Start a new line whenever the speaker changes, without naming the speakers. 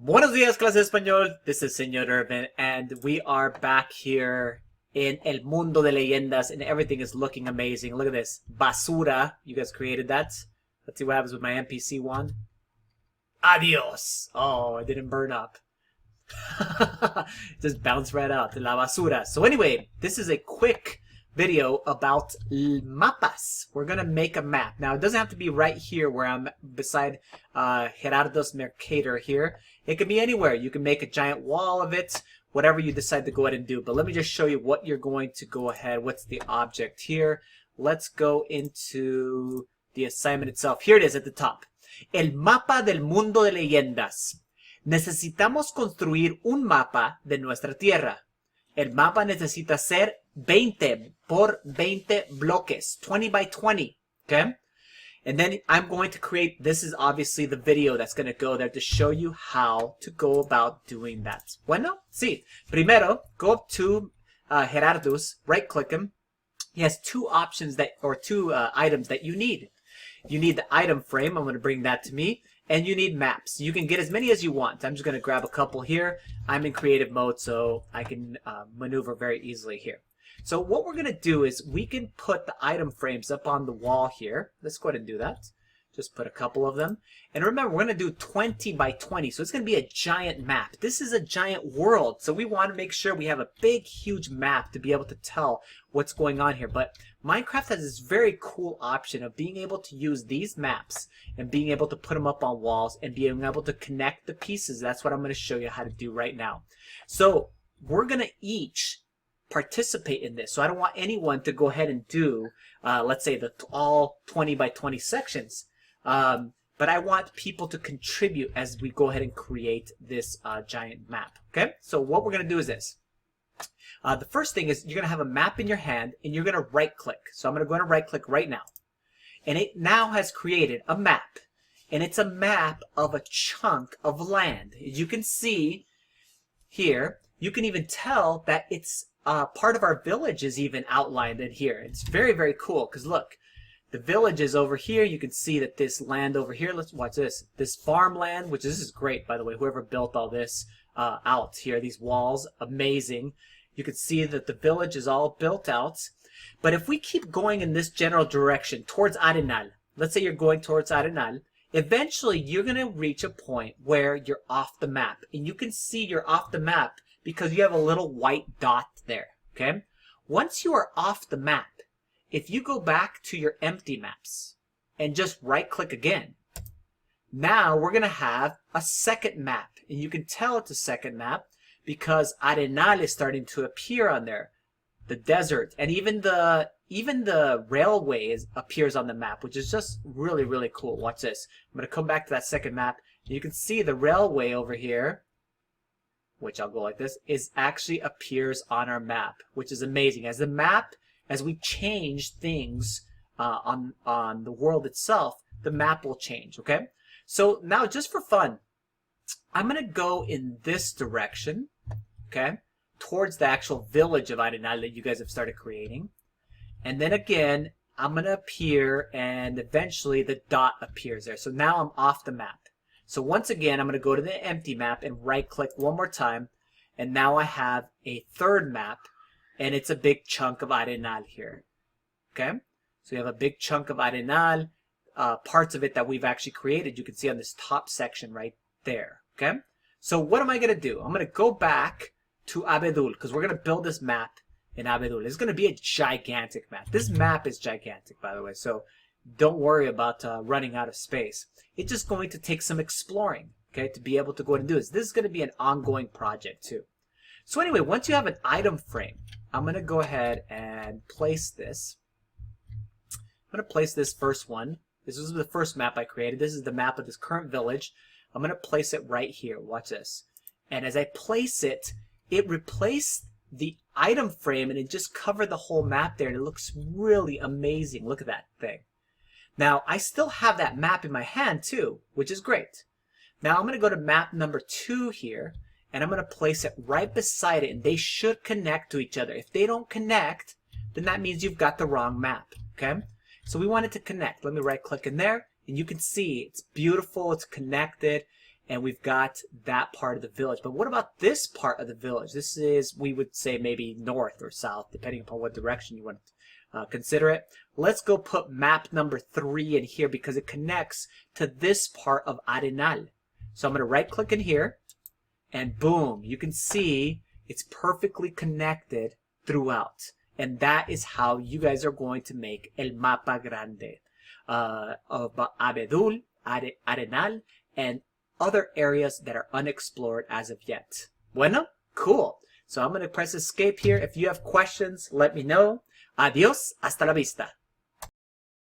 Buenos días, clase de español. This is Señor Irvin, and we are back here in El Mundo de Leyendas, and everything is looking amazing. Look at this. Basura. You guys created that. Let's see what happens with my NPC one. Adios. Oh, it didn't burn up. Just bounced right out. La basura. So anyway, this is a quick video about mapas. We're gonna make a map. Now, it doesn't have to be right here where I'm beside Gerardo's Mercator here. It could be anywhere. You can make a giant wall of it, whatever you decide to go ahead and do. But let me just show you what you're going to go ahead. What's the object here? Let's go into the assignment itself. Here it is at the top. El mapa del mundo de leyendas. Necesitamos construir un mapa de nuestra tierra. El mapa necesita ser 20 por 20 bloques, 20 by 20, okay? And then I'm going to create, this is obviously the video that's going to go there to show you how to go about doing that. Bueno, sí. Primero, go up to Gerardo's, right-click him. He has two options that, or two items that you need. You need the item frame, I'm going to bring that to me, and you need maps. You can get as many as you want. I'm just going to grab a couple here. I'm in creative mode, so I can maneuver very easily here. So what we're going to do is we can put the item frames up on the wall here. Let's go ahead and do that. Just put a couple of them. And remember, we're going to do 20 by 20, so it's going to be a giant map. This is a giant world, so we want to make sure we have a big, huge map to be able to tell what's going on here. But Minecraft has this very cool option of being able to use these maps and being able to put them up on walls and being able to connect the pieces. That's what I'm going to show you how to do right now. So we're going to each participate in this. So I don't want anyone to go ahead and do, let's say, all 20 by 20 sections. But I want people to contribute as we go ahead and create this giant map. Okay? So what we're going to do is this. The first thing is you're going to have a map in your hand and you're going to right click. So I'm going to go ahead and right click right now. And it now has created a map. And it's a map of a chunk of land. As you can see here, you can even tell that it's part of our village is even outlined in here. It's very, very cool because look, the village is over here. You can see that this land over here, let's watch this. This farmland, which this is great, by the way, whoever built all this out here, these walls, amazing. You can see that the village is all built out. But if we keep going in this general direction towards Arenal, let's say you're going towards Arenal, eventually you're going to reach a point where you're off the map. And you can see you're off the map because you have a little white dot there, okay? Once you are off the map, if you go back to your empty maps and just right-click again, now we're going to have a second map. And you can tell it's a second map because Arenal is starting to appear on there. The desert and even the railway appears on the map, which is just really, really cool. Watch this. I'm going to come back to that second map. And you can see the railway over here, which I'll go like this, is actually appears on our map, which is amazing. As the map, as we change things on the world itself, the map will change, okay? So now, just for fun, I'm going to go in this direction, okay, towards the actual village of Arenal that you guys have started creating. And then again, I'm going to appear, and eventually the dot appears there. So now I'm off the map. So once again, I'm going to go to the empty map and right-click one more time. And now I have a third map, and it's a big chunk of Arenal here. Okay? So you have a big chunk of Arenal, parts of it that we've actually created. You can see on this top section right there. Okay? So what am I going to do? I'm going to go back to Abedul, because we're going to build this map in Abedul. It's going to be a gigantic map. This map is gigantic, by the way, so don't worry about running out of space. It's just going to take some exploring, okay, to be able to go ahead and do this. This is going to be an ongoing project, too. So anyway, once you have an item frame, I'm going to go ahead and place this. I'm going to place this first one. This was the first map I created. This is the map of this current village. I'm going to place it right here. Watch this. And as I place it, it replaced the item frame and it just covered the whole map there. And it looks really amazing. Look at that thing. Now, I still have that map in my hand too, which is great. Now, I'm going to go to map number 2 here, and I'm going to place it right beside it, and they should connect to each other. If they don't connect, then that means you've got the wrong map, okay? So we want it to connect. Let me right-click in there, and you can see it's beautiful, it's connected, and we've got that part of the village. But what about this part of the village? This is, we would say, maybe north or south, depending upon what direction you want to consider it. Let's go put map number 3 in here because it connects to this part of Arenal. So I'm going to right click in here, and boom, you can see it's perfectly connected throughout. And that is how you guys are going to make El Mapa Grande of Abedul, Arenal, and other areas that are unexplored as of yet. Bueno, cool. So I'm going to press escape here. If you have questions, let me know. Adios, hasta la vista.